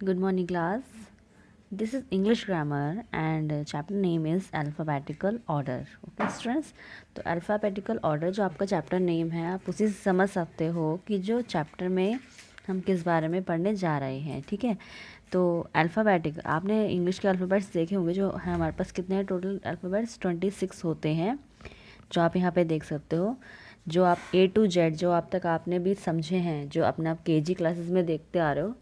Good morning, class. This is English grammar and chapter name is alphabetical order. Okay, students. तो alphabetical order जो आपका chapter name है, आप उसी से समझ सकते हो कि जो chapter में हम किस बारे में पढ़ने जा रहे हैं. ठीक है, तो alphabetical आपने इंग्लिश के अल्फ़ाबेट्स देखे होंगे. जो है हमारे पास कितने हैं टोटल अल्फ़ाबेट्स? 26 होते हैं, जो आप यहाँ पे देख सकते हो. जो आप A to Z जो अब तक आपने भी समझे हैं, जो अपने आप KG क्लासेस में देखते आ रहे हो,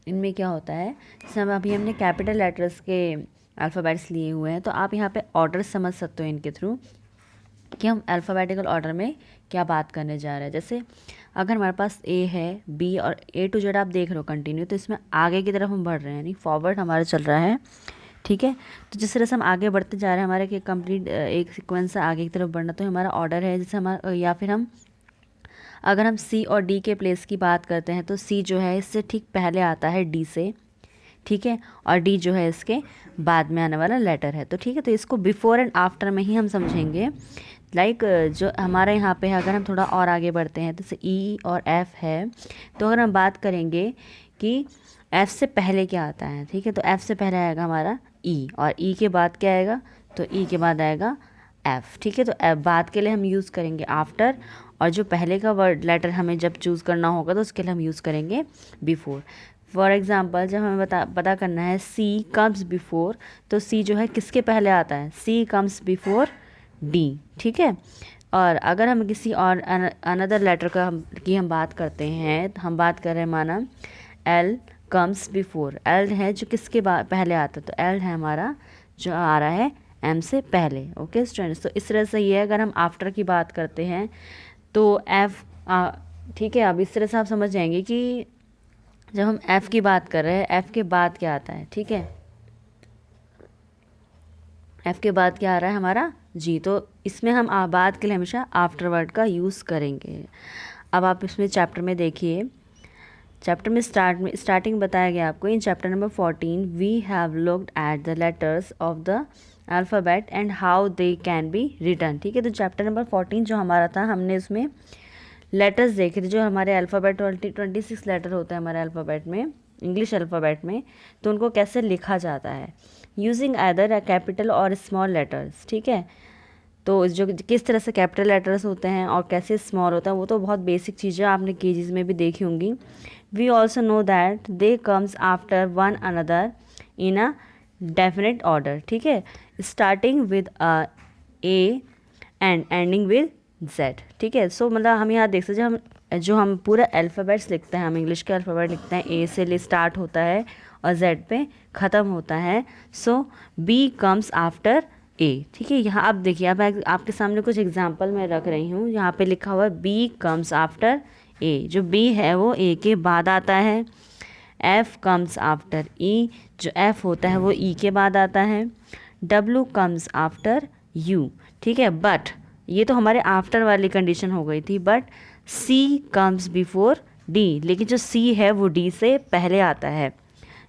इनमें क्या होता है. जैसे अभी हमने कैपिटल लेटर्स के अल्फ़ाबेट्स लिए हुए हैं, तो आप यहाँ पे ऑर्डर समझ सकते हो इनके थ्रू कि हम अल्फ़ाबेटिकल ऑर्डर में क्या बात करने जा रहे हैं. जैसे अगर हमारे पास ए है, बी और A to Z आप देख रहे हो कंटिन्यू, तो इसमें आगे की तरफ हम बढ़ रहे हैं, यानी फॉरवर्ड हमारा चल रहा है. ठीक है, तो जिस तरह से हम आगे बढ़ते जा रहे हैं, हमारे कंप्लीट एक सीक्वेंस से आगे की तरफ बढ़ना, तो हमारा ऑर्डर है. जैसे हमारा, या फिर हम अगर हम सी और डी के प्लेस की बात करते हैं, तो सी जो है इससे ठीक पहले आता है डी से. ठीक है, और डी जो है इसके बाद में आने वाला लेटर है. तो ठीक है, तो इसको बिफोर एंड आफ्टर में ही हम समझेंगे. लाइक जो हमारे यहाँ पे है, अगर हम थोड़ा और आगे बढ़ते हैं, तो जैसे ई और एफ़ है, तो अगर हम बात करेंगे कि एफ़ से पहले क्या आता है. ठीक है, तो एफ़ से पहले आएगा हमारा ई, और ई के बाद क्या आएगा, तो ई के बाद आएगा एफ़. ठीक है, तो एफ बाद के लिए हम यूज़ करेंगे आफ्टर, और जो पहले का वर्ड लेटर हमें जब चूज़ करना होगा तो उसके लिए हम यूज़ करेंगे बिफोर. फॉर एग्ज़ाम्पल, जब हमें पता करना है सी कम्स बिफोर, तो सी जो है किसके पहले आता है, सी कम्स बिफोर डी. ठीक है, और अगर हम किसी और अनदर लेटर की हम बात करते हैं, तो हम बात कर रहे हैं माना एल कम्स बिफोर. एल है जो किसके पहले आता है, तो एल है हमारा जो आ रहा है एम से पहले. ओके स्टूडेंट्स, तो इस तरह से ये है. अगर हम आफ्टर की बात करते हैं तो एफ़. ठीक है, अब इस तरह से आप समझ जाएंगे कि जब हम एफ़ की बात कर रहे हैं, एफ़ के बाद क्या आता है. ठीक है, एफ़ के बाद क्या आ रहा है हमारा जी. तो इसमें हम बाद के लिए हमेशा आफ्टर वर्ड का यूज़ करेंगे. अब आप इसमें चैप्टर में देखिए, चैप्टर में स्टार्टिंग बताया गया आपको. In chapter number 14 we have looked at the letters of the alphabet and how they can be written. ठीक है, तो चैप्टर नंबर 14 जो हमारा था, हमने उसमें लेटर्स देखे थे. जो हमारे अल्फ़ाबेट 26 लेटर होते हैं हमारे अल्फ़ाबेट में, इंग्लिश अल्फ़ाबेट में, तो उनको कैसे लिखा जाता है यूजिंग आइदर अ कैपिटल और स्मॉल लेटर्स. ठीक है, तो जो किस तरह से कैपिटल लेटर्स होते हैं और कैसे स्मॉल होता है, वो तो बहुत बेसिक चीज़ें आपने केजीज में भी देखी होंगी. We also know that they comes after one another in a definite order. ठीक है, starting with A and ending with Z. ठीक है, सो मतलब हम यहाँ देख सकते हैं, जो हम पूरा अल्फ़ाबेट्स लिखते हैं, हम इंग्लिश के अल्फ़ाबेट लिखते हैं, ए से स्टार्ट होता है और जेड पे ख़त्म होता है. सो बी कम्स आफ्टर ए. ठीक है, यहाँ आप देखिए, अब आपके सामने कुछ एग्जाम्पल मैं रख रही हूँ. यहाँ पे लिखा हुआ है बी कम्स आफ्टर ए. जो बी है वो ए के बाद आता है. एफ़ कम्स आफ्टर ई. जो एफ़ होता है वो ई के बाद आता है. W comes after you. ठीक है, बट ये तो हमारे आफ्टर वाली कंडीशन हो गई थी. But C comes before D, लेकिन जो सी है वो डी से पहले आता है.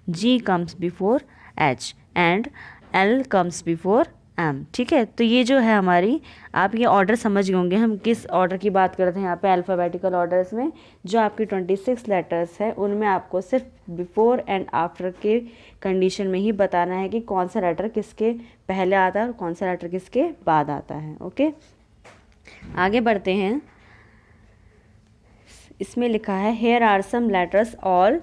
G comes before H and L comes before M. ठीक है, तो ये जो है हमारी, आप ये ऑर्डर समझ गए होंगे हम किस ऑर्डर की बात करते हैं यहाँ पे अल्फ़ाबेटिकल ऑर्डर्स में. जो आपकी 26 लेटर्स है, उनमें आपको सिर्फ बिफोर एंड आफ्टर के कंडीशन में ही बताना है कि कौन सा लेटर किसके पहले आता है और कौन सा लेटर किसके बाद आता है. ओके, आगे बढ़ते हैं. इसमें लिखा है here are some letters all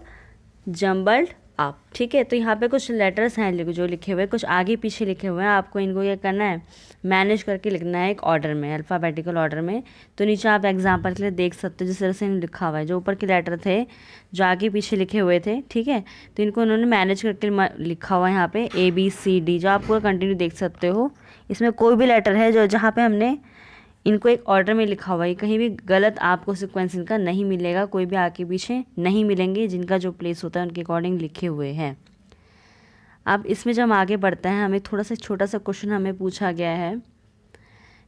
jumbled up. ठीक है, तो यहाँ पे कुछ लेटर्स हैं जो लिखे हुए, कुछ आगे पीछे लिखे हुए हैं. आपको इनको ये करना है, मैनेज करके लिखना है एक ऑर्डर में, अल्फ़ाबेटिकल ऑर्डर में. तो नीचे आप एग्जांपल के लिए देख सकते हो जिस तरह से लिखा हुआ है. जो ऊपर के लेटर थे जो आगे पीछे लिखे हुए थे, ठीक है, तो इनको उन्होंने मैनेज करके लिखा हुआ है यहाँ पे ABCD. जो आप पूरा कंटिन्यू देख सकते हो, इसमें कोई भी लेटर है जो जहाँ पे हमने इनको एक ऑर्डर में लिखा हुआ है, कहीं भी गलत आपको सीक्वेंस इनका नहीं मिलेगा, कोई भी आगे पीछे नहीं मिलेंगे. जिनका जो प्लेस होता है उनके अकॉर्डिंग लिखे हुए हैं. अब इसमें जब हम आगे बढ़ते हैं, हमें थोड़ा सा छोटा सा क्वेश्चन हमें पूछा गया है,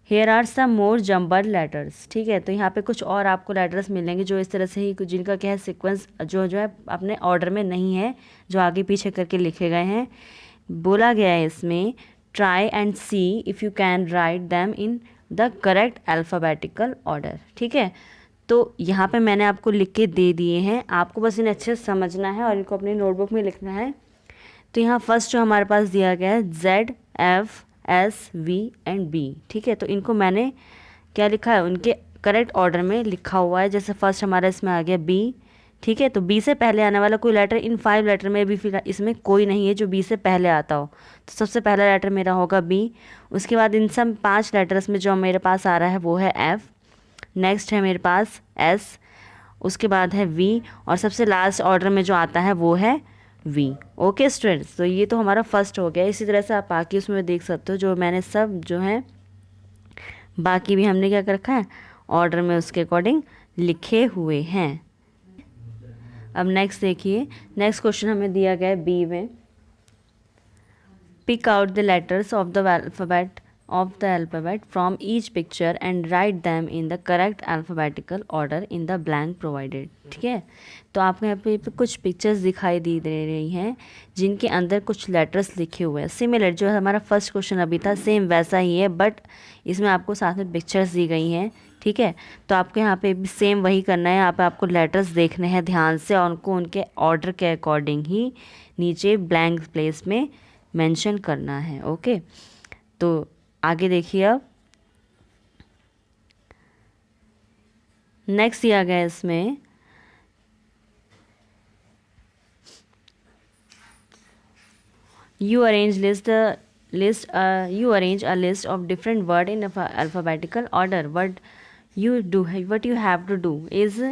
here are some more jumbled letters. ठीक है, तो यहाँ पे कुछ और आपको लेटर्स मिलेंगे जो इस तरह से ही, जिनका क्या है सीक्वेंस जो है अपने ऑर्डर में नहीं है, जो आगे पीछे करके लिखे गए हैं. बोला गया है इसमें, try and C if you can write them in the correct alphabetical order. ठीक है, तो यहाँ पे मैंने आपको लिख के दे दिए हैं, आपको बस इन्हें अच्छे से समझना है और इनको अपनी नोटबुक में लिखना है। तो यहाँ फर्स्ट जो हमारे पास दिया गया है ZFSV एंड B, ठीक है। तो इनको मैंने क्या लिखा है, उनके करेक्ट ऑर्डर में लिखा हुआ है। जैसे फर्स्ट हमारा इसमें आ गया B, ठीक है। तो B से पहले आने वाला कोई लेटर इन 5 लेटर में भी फिर इसमें कोई नहीं है जो B से पहले आता हो, तो सबसे पहला लेटर मेरा होगा B। उसके बाद इन सब 5 लेटर्स में जो मेरे पास आ रहा है वो है F, नेक्स्ट है मेरे पास S, उसके बाद है V, और सबसे लास्ट ऑर्डर में जो आता है वो है V। ओके स्टूडेंट्स, तो ये तो हमारा फर्स्ट हो गया। इसी तरह से आप बाकी उसमें देख सकते हो, जो मैंने सब जो है बाकी भी हमने क्या कर रखा है, ऑर्डर में उसके अकॉर्डिंग लिखे हुए हैं। अब नेक्स्ट देखिए, नेक्स्ट क्वेश्चन हमें दिया गया है बी में, pick out the letters of the alphabet from each picture and write them in the correct alphabetical order in the blank provided, ठीक है। तो आपको यहाँ पे कुछ पिक्चर्स दिखाई दे रही हैं जिनके अंदर कुछ लेटर्स लिखे हुए हैं। सिमिलर जो हमारा फर्स्ट क्वेश्चन अभी था सेम वैसा ही है, बट इसमें आपको साथ में पिक्चर्स दी गई हैं, ठीक है। तो आपको यहाँ पे भी सेम वही करना है, यहाँ पे आपको लेटर्स देखने हैं ध्यान से और उनको उनके ऑर्डर के अकॉर्डिंग ही नीचे ब्लैंक प्लेस में मेंशन करना है। ओके, तो आगे देखिए। अब नेक्स्ट दिया गया इसमें you arrange a list of different word in alphabetical order. What you have to do is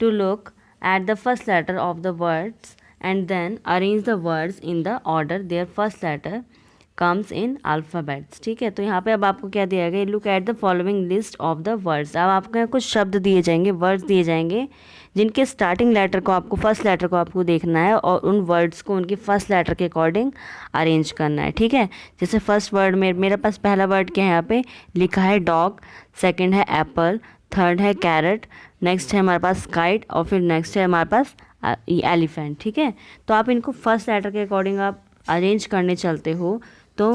to look at the first letter of the words and then arrange the words in the order their first letter comes in alphabets, ठीक है। तो यहाँ पे अब आपको क्या दिया गया, look at the following list of the words. अब आपको यहाँ कुछ शब्द दिए जाएंगे, वर्ड्स दिए जाएंगे जिनके स्टार्टिंग लेटर को आपको, फर्स्ट लेटर को आपको देखना है और उन वर्ड्स को उनके फर्स्ट लेटर के अकॉर्डिंग अरेंज करना है, ठीक है। जैसे फर्स्ट वर्ड में मेरे पास पहला वर्ड क्या है, यहाँ पे लिखा है डॉग, सेकंड है एप्पल, थर्ड है कैरेट, नेक्स्ट है हमारे पास काइट और फिर नेक्स्ट है हमारे पास एलिफेंट, ठीक है। तो आप इनको फर्स्ट लेटर के अकॉर्डिंग आप अरेंज करने चलते हो तो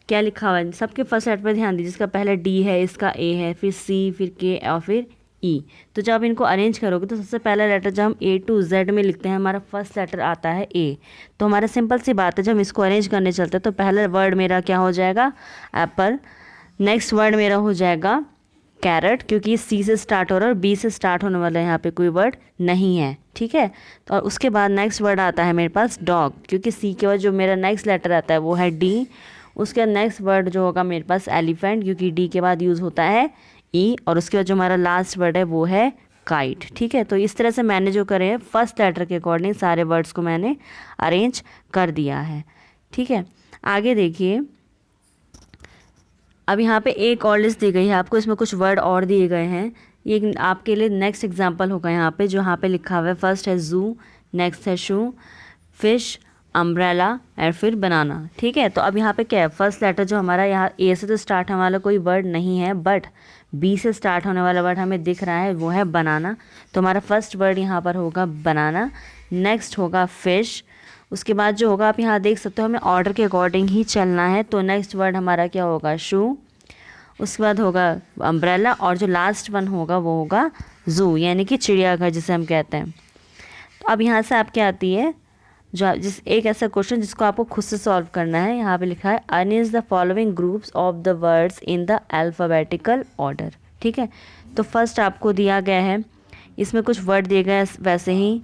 क्या लिखा हुआ है, सबके फर्स्ट लेटर पर ध्यान दीजिए। जिसका पहला डी है, इसका ए है, फिर सी, फिर के और फिर ई। तो जब आप इनको अरेंज करोगे तो सबसे पहला लेटर जब हम A to Z में लिखते हैं, हमारा फर्स्ट लेटर आता है A। तो हमारा सिंपल सी बात है, जब हम इसको अरेंज करने चलते हैं तो पहला वर्ड मेरा क्या हो जाएगा, एप्पल। नेक्स्ट वर्ड मेरा हो जाएगा कैरेट, क्योंकि C से स्टार्ट हो रहा है और B से स्टार्ट होने वाला यहाँ पे कोई वर्ड नहीं है, ठीक है। तो और उसके बाद नेक्स्ट वर्ड आता है मेरे पास डॉग, क्योंकि C के बाद जो मेरा नेक्स्ट लेटर आता है वो है D। उसके बाद नेक्स्ट वर्ड जो होगा मेरे पास एलिफेंट, क्योंकि D के बाद यूज़ होता है ई। और उसके बाद जो हमारा लास्ट वर्ड है वो है काइट, ठीक है। तो इस तरह से मैंने जो करे फर्स्ट लेटर के अकॉर्डिंग सारे वर्ड्स को मैंने अरेंज कर दिया है, ठीक है। आगे देखिए, अब यहाँ पे एक और लिस्ट दी गई है आपको, इसमें कुछ वर्ड और दिए गए हैं। ये आपके लिए नेक्स्ट एग्जांपल होगा यहाँ पे, जो यहाँ पे लिखा हुआ है फर्स्ट है जू, नेक्स्ट है शू, फिश, अम्ब्रेला और फिर बनाना, ठीक है। तो अब यहाँ पे क्या है, फर्स्ट लेटर जो हमारा यहाँ ए से तो स्टार्ट होने वाला कोई वर्ड नहीं है, बट बी से स्टार्ट होने वाला वर्ड हमें दिख रहा है, वो है बनाना। तो हमारा फर्स्ट वर्ड यहाँ पर होगा बनाना, नेक्स्ट होगा फिश। उसके बाद जो होगा आप यहाँ देख सकते हो, हमें ऑर्डर के अकॉर्डिंग ही चलना है। तो नेक्स्ट वर्ड हमारा क्या होगा, शू। उसके बाद होगा अम्ब्रेला और जो लास्ट वन होगा वो होगा जू, यानी कि चिड़ियाघर जिसे हम कहते हैं। तो अब यहाँ से आपके आती है जो एक ऐसा क्वेश्चन जिसको आपको खुद से सॉल्व करना है। यहाँ पे लिखा है arrange the following groups of the words in the alphabetical order, ठीक है। तो फर्स्ट आपको दिया गया है, इसमें कुछ वर्ड दिए गए वैसे ही,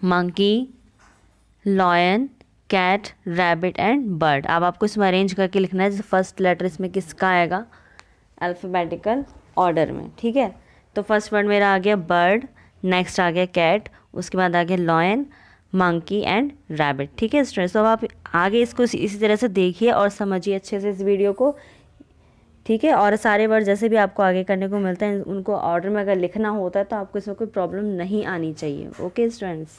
monkey, lion, cat, rabbit and bird. अब आपको इसमें अरेंज करके लिखना है, जैसे फर्स्ट लेटर इसमें किसका आएगा, अल्फ़ाबेटिकल ऑर्डर में, ठीक है। तो फर्स्ट वर्ड मेरा आ गया बर्ड, नेक्स्ट आ गया कैट, उसके बाद आ गया लॉयन, मंकी एंड रैबिट, ठीक है स्टूडेंट्स। तो अब आप आगे इसको इसी तरह से देखिए और समझिए अच्छे से इस वीडियो को, ठीक है। और सारे वर्ड जैसे भी आपको आगे करने को मिलते हैं उनको ऑर्डर में अगर लिखना होता है तो आपको इसमें कोई प्रॉब्लम नहीं आनी चाहिए। Okay students.